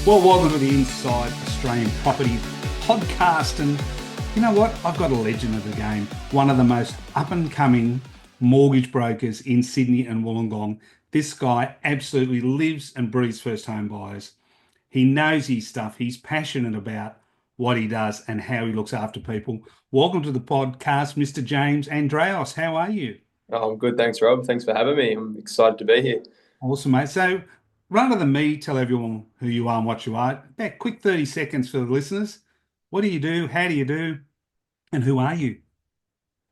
Well, welcome to the Inside Australian Property Podcast. And you know what? I've got a legend of the game, one of the most up-and-coming mortgage brokers in Sydney and Wollongong. This guy absolutely lives and breathes first home buyers. He knows his stuff. He's passionate about what he does and how he looks after people. Welcome to the podcast, Mr. James Andraos. How are you? Oh, I'm good. Thanks, Rob. Thanks for having me. I'm excited to be here. Awesome, mate. So rather than me tell everyone who you are and what you are, about quick 30 seconds for the listeners. What do you do? How do you do? And who are you?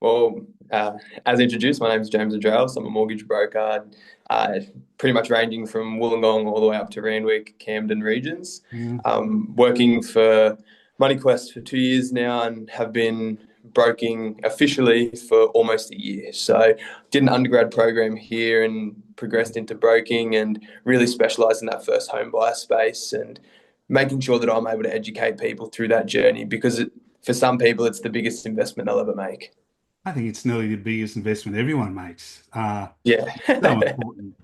Well, as introduced, my name is James Andraos. I'm a mortgage broker, uh, pretty much ranging from Wollongong all the way up to Randwick, Camden regions. Mm. Working for MoneyQuest for 2 years now and have been broking officially for almost a year. So did an undergrad program here and progressed into broking and really specialised in that first home buyer space and making sure that I'm able to educate people through that journey because for some people, it's the biggest investment they'll ever make. I think it's nearly the biggest investment everyone makes. Yeah. So important.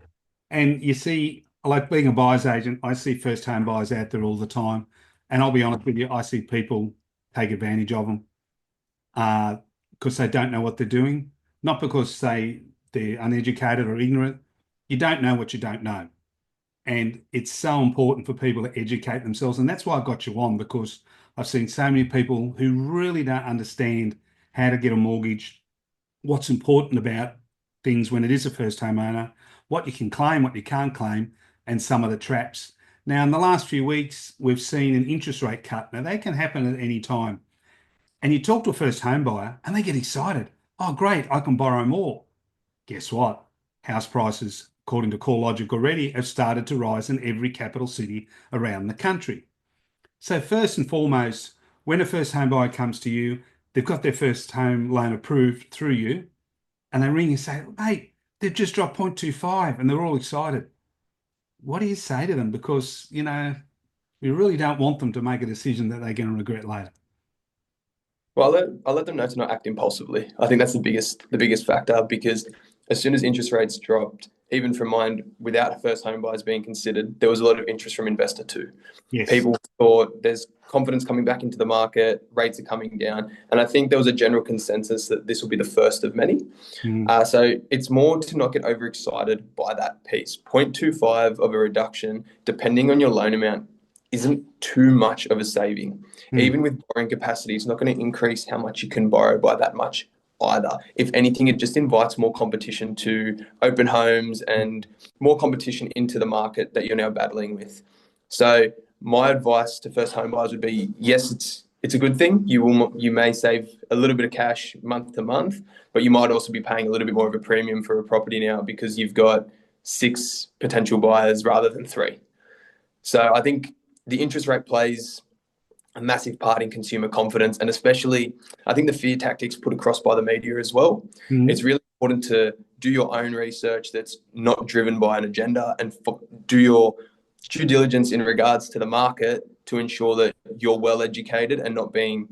And you see, like being a buyer's agent, I see first home buyers out there all the time. And I'll be honest with you, I see people take advantage of them because they don't know what they're doing, not because they're uneducated or ignorant. You don't know what you don't know. And it's so important for people to educate themselves. And that's why I got you on, because I've seen so many people who really don't understand how to get a mortgage, what's important about things when it is a first home owner, what you can claim, what you can't claim, and some of the traps. Now, in the last few weeks, we've seen an interest rate cut. Now, they can happen at any time. And you talk to a first home buyer and they get excited. Oh, great, I can borrow more. Guess what? House prices, according to CoreLogic already, have started to rise in every capital city around the country. So first and foremost, when a first home buyer comes to you, they've got their first home loan approved through you, and they ring and say, mate, they've just dropped 0.25, and they're all excited. What do you say to them? Because, we really don't want them to make a decision that they're going to regret later. Well, I'll let them know to not act impulsively. I think that's the biggest factor because as soon as interest rates dropped, even from mine, without first home buyers being considered, there was a lot of interest from investor too. Yes. People thought there's confidence coming back into the market, rates are coming down, and I think there was a general consensus that this will be the first of many. Mm. So it's more to not get overexcited by that piece. 0.25 of a reduction, depending on your loan amount, isn't too much of a saving. Mm. Even with borrowing capacity, it's not going to increase how much you can borrow by that much either. If anything, it just invites more competition to open homes and more competition into the market that you're now battling with. So my advice to first home buyers would be, yes, it's a good thing. You may save a little bit of cash month to month, but you might also be paying a little bit more of a premium for a property now because you've got 6 potential buyers rather than 3. So I think the interest rate plays a massive part in consumer confidence, and especially I think the fear tactics put across by the media as well. Mm. It's really important to do your own research that's not driven by an agenda and do your due diligence in regards to the market to ensure that you're well educated and not being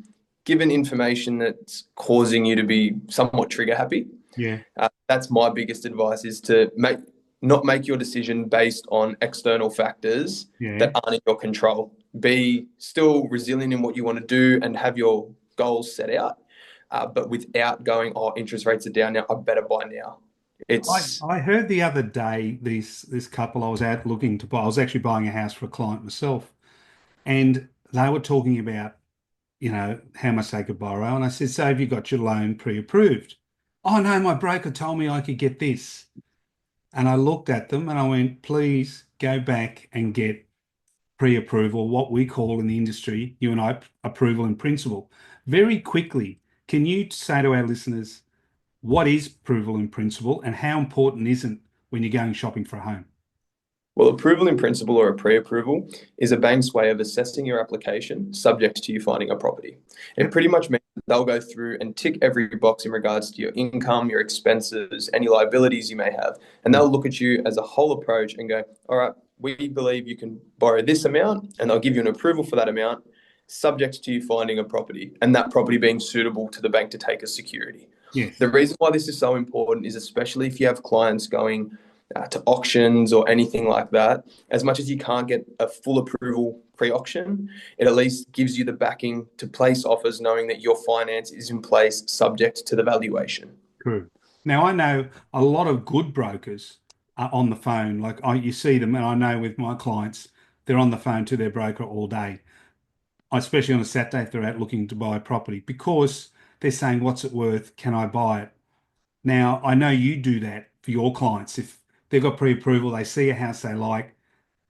given information that's causing you to be somewhat trigger happy. Yeah. That's my biggest advice is to not make your decision based on external factors Yeah. that aren't in your control. Be still resilient in what you want to do and have your goals set out, but without going, oh, interest rates are down now, I better buy now. I, It's I heard the other day this couple I was out looking to buy. I was actually buying a house for a client myself, and they were talking about, how much they could borrow. And I said, so have you got your loan pre-approved? Oh no, my broker told me I could get this. And I looked at them and I went, please go back and get pre-approval, what we call in the industry, you and I, approval in principle. Very quickly, can you say to our listeners, what is approval in principle and how important is it when you're going shopping for a home? Well, approval in principle or a pre-approval is a bank's way of assessing your application subject to you finding a property. It Yep. pretty much means they'll go through and tick every box in regards to your income, your expenses, any liabilities you may have. And they'll look at you as a whole approach and go, all right, we believe you can borrow this amount, and they'll give you an approval for that amount subject to you finding a property and that property being suitable to the bank to take as security. Yes. The reason why this is so important is especially if you have clients going to auctions or anything like that, as much as you can't get a full approval pre-auction, it at least gives you the backing to place offers knowing that your finance is in place subject to the valuation. True. Now, I know a lot of good brokers are on the phone. You see them, and I know with my clients, they're on the phone to their broker all day, especially on a Saturday if they're out looking to buy a property because they're saying, "What's it worth? Can I buy it?" Now, I know you do that for your clients. If they've got pre-approval, they see a house they like,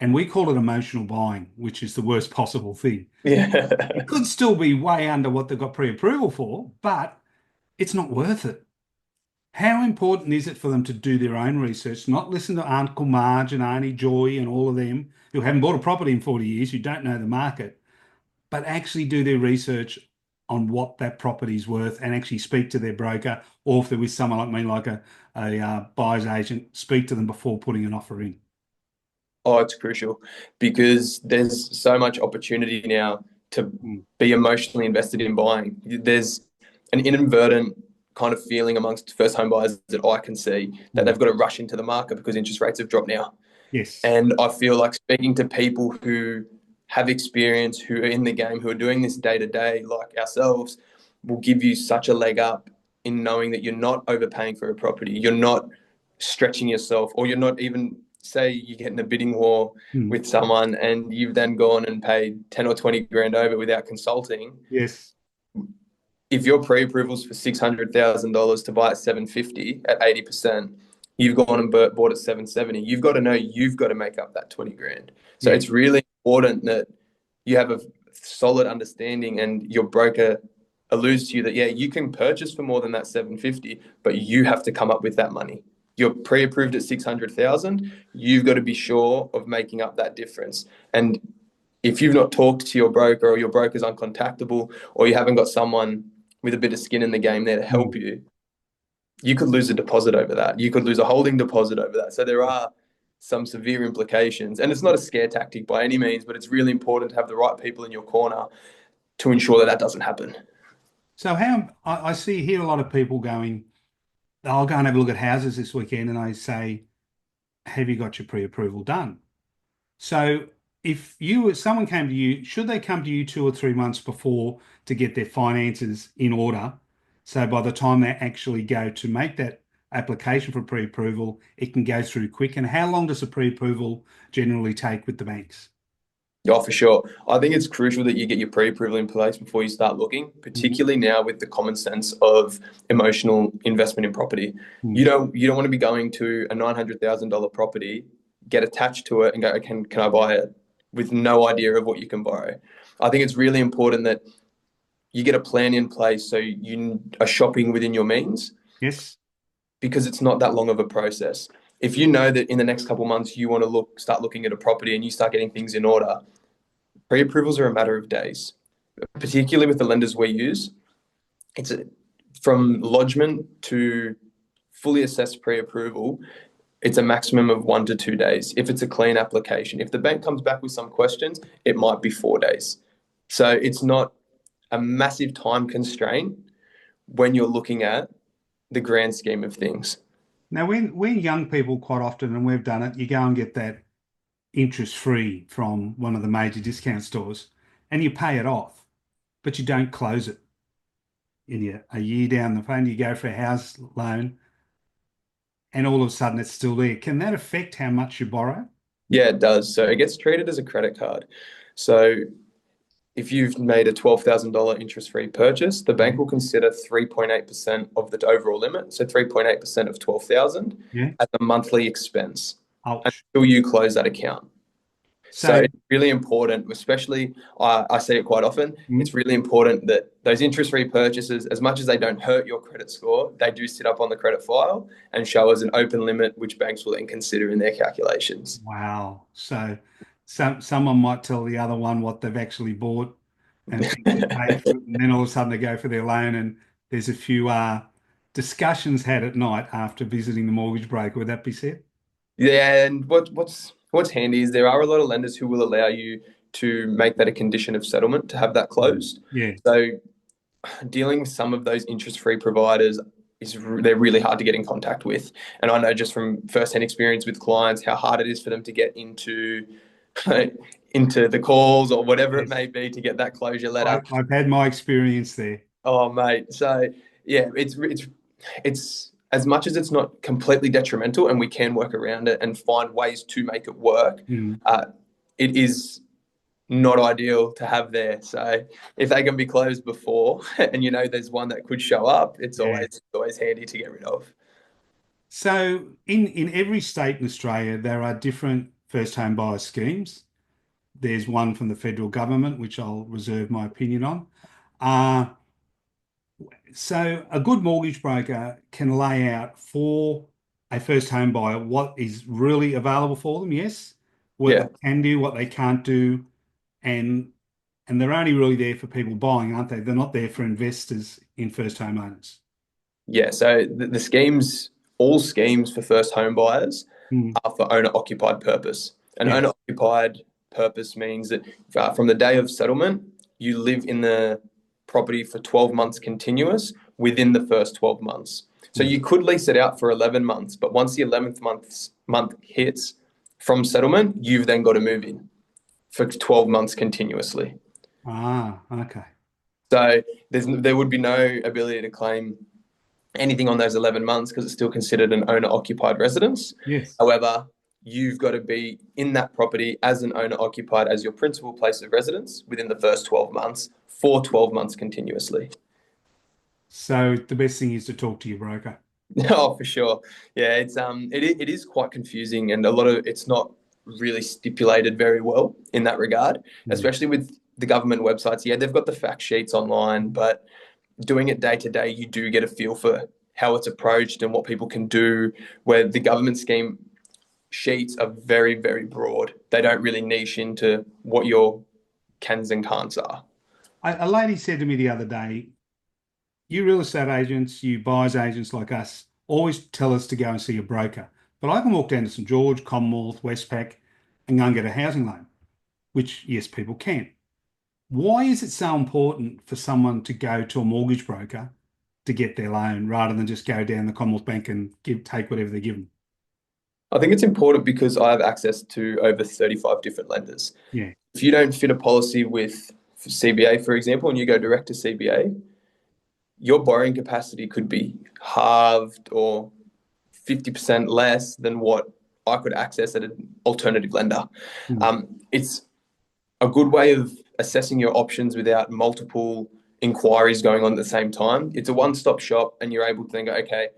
and we call it emotional buying, which is the worst possible thing. Yeah. It could still be way under what they've got pre-approval for, but it's not worth it. How important is it for them to do their own research, not listen to Uncle Marge and Auntie Joy and all of them who haven't bought a property in 40 years, who don't know the market, but actually do their research on what that property is worth and actually speak to their broker, or if they're with someone like me, like a buyer's agent, speak to them before putting an offer in. Oh, it's crucial because there's so much opportunity now to Mm, be emotionally invested in buying. There's an inadvertent kind of feeling amongst first home buyers that I can see that mm. they've got to rush into the market because interest rates have dropped now. Yes. And I feel like speaking to people who have experience, who are in the game, who are doing this day to day, like ourselves, will give you such a leg up in knowing that you're not overpaying for a property. You're not stretching yourself, or you're not even, say, you get in a bidding war Mm. with someone and you've then gone and paid 10 or 20 grand over without consulting. Yes. If your pre-approvals for $600,000 to buy at 750 at 80%, you've gone and bought at 770. You've got to know you've got to make up that 20 grand. So Yeah. it's really important that you have a solid understanding and your broker alludes to you that, yeah, you can purchase for more than that 750, but you have to come up with that money. You're pre-approved at 600,000. You've got to be sure of making up that difference. And if you've not talked to your broker, or your broker's uncontactable, or you haven't got someone with a bit of skin in the game there to help Mm. you, you could lose a deposit over that. You could lose a holding deposit over that. So there are some severe implications. And it's not a scare tactic by any means, but it's really important to have the right people in your corner to ensure that that doesn't happen. So I see here a lot of people going, I'll go and have a look at houses this weekend, and I say, have you got your pre-approval done? So if someone came to you, should they come to you 2 or 3 months before to get their finances in order? So by the time they actually go to make that application for pre-approval, it can go through quick. And how long does a pre-approval generally take with the banks? Yeah, for sure. I think it's crucial that you get your pre-approval in place before you start looking, Mhm. particularly now with the common sense of emotional investment in property. Mm. You don't want to be going to a $900,000 property, get attached to it, and go, can I buy it, with no idea of what you can borrow. I think it's really important that you get a plan in place so you are shopping within your means, Yes. because it's not that long of a process. If you know that in the next couple of months you want to start looking at a property and you start getting things in order, pre-approvals are a matter of days, particularly with the lenders we use. From lodgement to fully assessed pre-approval, it's a maximum of 1 to 2 days. If it's a clean application, if the bank comes back with some questions, it might be 4 days. So it's not a massive time constraint when you're looking at the grand scheme of things. Now, when we're young people, quite often, and we've done it, you go and get that interest free from one of the major discount stores, and you pay it off, but you don't close it. In a year down the phone, you go for a house loan, and all of a sudden it's still there. Can that affect how much you borrow? Yeah, it does. So it gets treated as a credit card. So if you've made a $12,000 interest-free purchase, the bank Mhm. will consider 3.8% of the overall limit, so 3.8% of 12,000 Yeah. as a monthly expense Ouch. until you close that account. So So, it's really important, especially I say it quite often, mm, it's really important that those interest-free purchases, as much as they don't hurt your credit score, they do sit up on the credit file and show as an open limit, which banks will then consider in their calculations. wow. So, someone might tell the other one what they've actually bought and think they've paid for it, and then all of a sudden they go for their loan, and there's a few discussions had at night after visiting the mortgage broker. Would that be said? Yeah, and what's handy is there are a lot of lenders who will allow you to make that a condition of settlement to have that Mm. closed. Yeah. So dealing with some of those interest-free providers they're really hard to get in contact with. And I know just from first-hand experience with clients how hard it is for them to get into into the calls or whatever it Yes. may be to get that closure letter. I've had my experience there. Oh, mate. So yeah, it's as much as it's not completely detrimental, and we can work around it and find ways to make it work. Mm, Uh, it is not ideal to have there. So if they can be closed before, and there's one that could show up, it's yeah. always handy to get rid of. So in every state in Australia, there are different first home buyer schemes. There's one from the federal government, which I'll reserve my opinion on. Uh, so a good mortgage broker can lay out for a first home buyer what is really available for them, yes, what Yeah. they can do, what they can't do, and and they're only really there for people buying, aren't they? They're not there for investors in first home owners. Yeah. So the schemes, all schemes for first home buyers Hmm. are for owner occupied purpose. And owner Yes. occupied purpose means that from the day of settlement, you live in the property for 12 months continuous within the first 12 months. So Hmm. you could lease it out for 11 months, but once the 11th month hits from settlement, you've then got to move in for 12 months continuously. Ah, okay. So there would be no ability to claim anything on those 11 months because it's still considered an owner occupied residence. Yes. However, you've got to be in that property as an owner occupied as your principal place of residence within the first 12 months for 12 months continuously. So the best thing is to talk to your broker. Oh, for sure. Yeah, it is quite confusing, and a lot of it's not really stipulated very well in that regard, Hmm. especially with the government websites. Yeah, they've got the fact sheets online, but doing it day to day, you do get a feel for how it's approached and what people can do. Where the government scheme sheets are very, very broad. They don't really niche into what your cans and can'ts are. A lady said to me the other day, you real estate agents, you buyers agents like us, always tell us to go and see a broker. But I can walk down to St George, Commonwealth, Westpac, and go and get a housing loan, which, yes, people can. Why is it so important for someone to go to a mortgage broker to get their loan rather than just go down the Commonwealth Bank and take whatever they're given? I think it's important because I have access to over 35 different lenders. Yeah. If you don't fit a policy with CBA, for example, and you go direct to CBA, your borrowing capacity could be halved or 50% less than what I could access at an alternative lender. Mm. It's a good way of assessing your options without multiple inquiries going on at the same time. It's a one-stop shop, and you're able to then go, okay,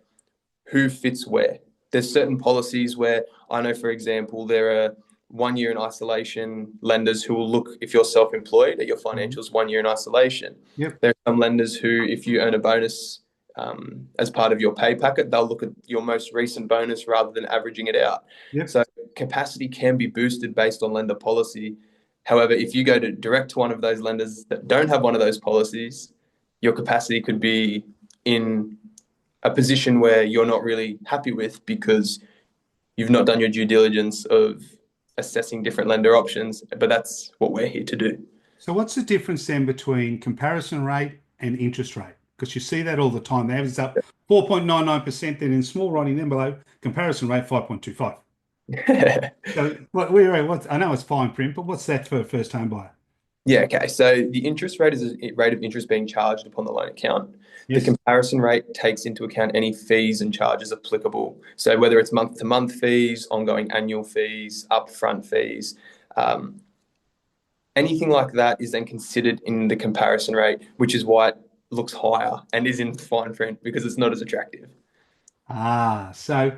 who fits where? There's certain policies where I know, for example, there are 1 year in isolation lenders who will look if you're self-employed at your Mm. financials 1 year in isolation. Yep. There are some lenders who, if you earn a bonus as part of your pay packet, they'll look at your most recent bonus rather than averaging it out. Yep. So capacity can be boosted based on lender policy. However, if you go to direct to one of those lenders that don't have one of those policies, your capacity could be in a position where you're not really happy with because you've not done your due diligence of assessing different lender options. But that's what we're here to do. So what's the difference then between comparison rate and interest rate? Because you see that all the time. The average is up 4.99%, then in small writing then below, comparison rate 5.25. So I know it's fine print, but what's that for a first home buyer? Yeah, okay. So the interest rate is a rate of interest being charged upon the loan account. The Yes. comparison rate takes into account any fees and charges applicable. So whether it's month to month fees, ongoing annual fees, upfront fees, um, anything like that is then considered in the comparison rate, which is why it looks higher and is in fine print because it's not as attractive. So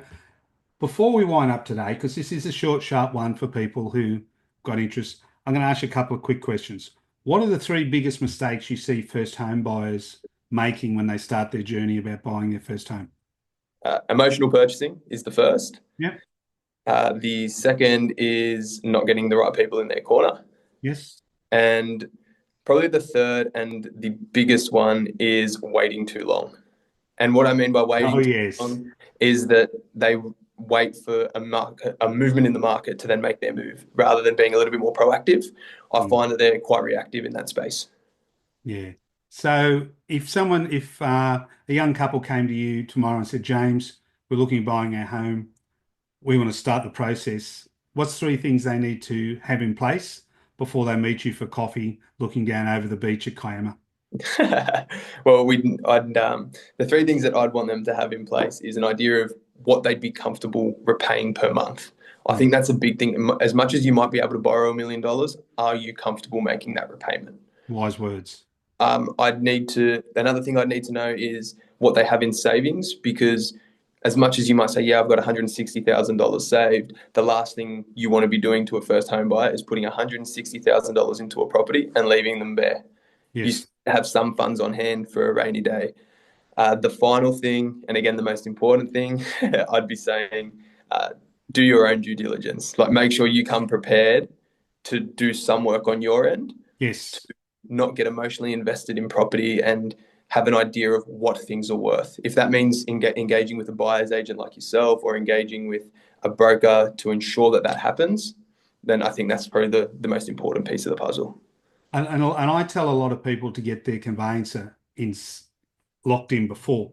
before we wind up today, because this is a short, sharp one for people who got interest, I'm going to ask you a couple of quick questions. What are the three biggest mistakes you see first home buyers making when they start their journey about buying their first home? Emotional purchasing is the first. Yeah. The second is not getting the right people in their corner. Yes. And probably the third and the biggest one is waiting too long. And what I mean by Oh, waiting too yes. long is that they wait for a movement in the market to then make their move rather than being a little bit more proactive. I Mm. find that they're quite reactive in that space. Yeah. So if a young couple came to you tomorrow and said, James, we're looking at buying our home, we want to start the process, What's three things they need to have in place before they meet you for coffee, looking down over the beach at Kiama? Well, the three things that I'd want them to have in place is an idea of what they'd be comfortable repaying per month. I Mm, think that's a big thing. As much as you might be able to borrow $1 million, are you comfortable making that repayment? wise words. Another thing I'd need to know is what they have in savings, because as much as you might say, yeah, I've got $160,000 saved, the last thing you want to be doing to a first home buyer is putting $160,000 into a property and leaving them bare. You Yes. have some funds on hand for a rainy day. The final thing, and again, the most important thing, I'd be saying, uh, do your own due diligence. Like, make sure you come prepared to do some work on your end, Yes. not get emotionally invested in property, and have an idea of what things are worth. If that means engaging with a buyer's agent like yourself or engaging with a broker to ensure that that happens, then I think that's probably the most important piece of the puzzle. And I tell a lot of people to get their conveyancer locked in before.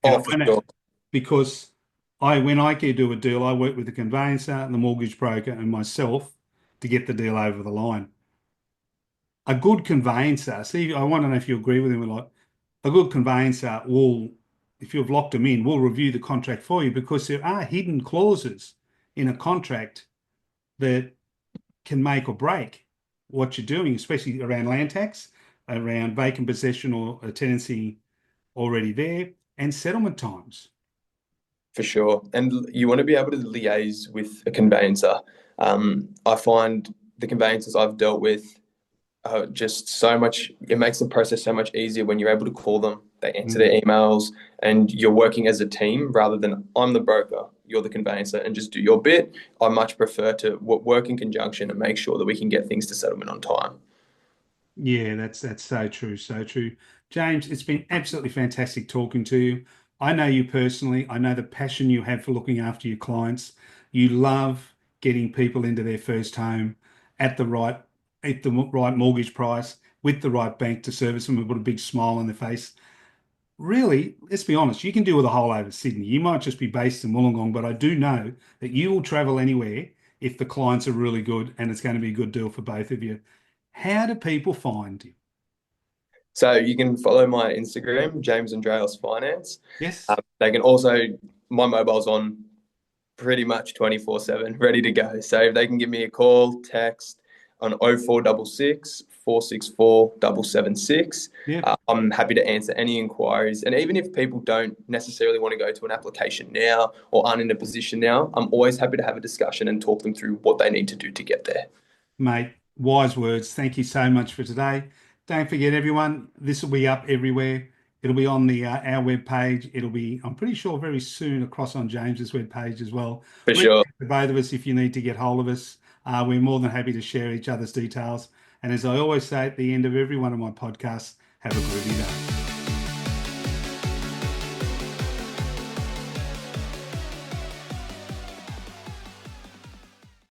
And Oh, for I know sure. because when I do a deal, I work with the conveyancer and the mortgage broker and myself to get the deal over the line. A good conveyancer, see, I want to know if you agree with him a lot. A good conveyancer will, if you've locked them in, will review the contract for you because there are hidden clauses in a contract that can make or break what you're doing, especially around land tax, around vacant possession or a tenancy already there, and settlement times. For sure. And you want to be able to liaise with a conveyancer. I find the conveyancers I've dealt with just so much, it makes the process so much easier when you're able to call them, they answer Mm. their emails, and you're working as a team rather than I'm the broker, you're the conveyancer, and just do your bit. I much prefer to work in conjunction and make sure that we can get things to settlement on time. Yeah, that's so true, so true. James, it's been absolutely fantastic talking to you. I know you personally. I know the passion you have for looking after your clients. You love getting people into their first home at the right right mortgage price with the right bank to service them and put a big smile on their face. Really, let's be honest, you can deal with a whole over Sydney. You might just be based in Wollongong, but I do know that you will travel anywhere if the clients are really good and it's going to be a good deal for both of you. How do people find you? So you can follow my Instagram, James Andraos Finance. Yes, They can also, my mobile's on pretty much 24/7, ready to go. So if they can give me a call, text on 0466 464 776. yeah, I'm happy to answer any inquiries. And even if people don't necessarily want to go to an application now or aren't in a position now, I'm always happy to have a discussion and talk them through what they need to do to get there. mate. Wise words. Thank you so much for today. Don't forget, everyone, this will be up everywhere. It'll be on the our web page. It'll be, I'm pretty sure, very soon across on James's web page as well. For Reach sure. out to both of us if you need to get hold of us. We're more than happy to share each other's details. And as I always say at the end of every one of my podcasts, have a groovy day.